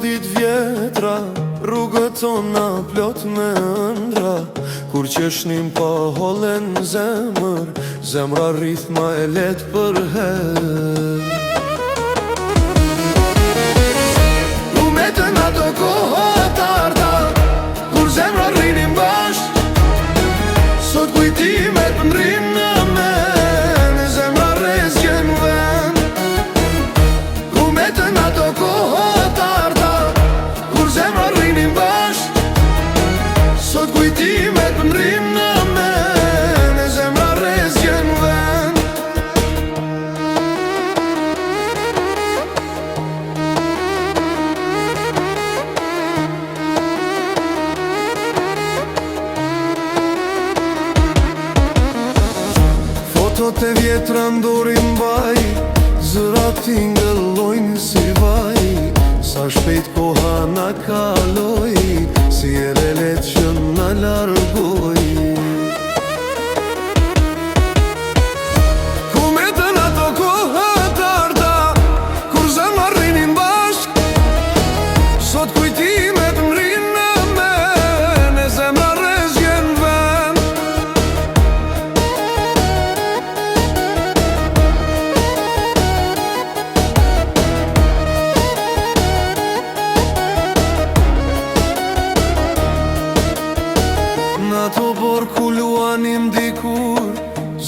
dit vjetra, rrugët tona plot me ëndra. Kur qeshnim pa hollen zemër, zemra rrith ma e let për her. Lumetën ato kohët arta, kur zemra rrinim bashk. Sot kujtimet m'rrin në men, zemra rrezgjen ven. Lumetën ato kohët arta, kur zemra rrinim bashk. Sot kujtimet m'rrin në men, zemra rrezgjen ven. Fotot e vjetra ndorim baj, zërat tingëllojnë si vaj. Sa shpejt koha na kaloj, si e lelet që na largoj. Ku metën ato kohët arta, kur zemra rrinin bashk. Sot kujtimet m'rrin në men, e zemra rrezgjen ven. Në ato borë ku luanim dikur,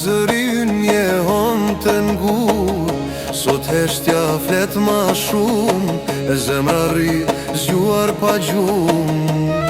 zëri ynë jehon të ngur. Sot heshtja flet ma shumë, e zemra rri zgjuar pa gjumë.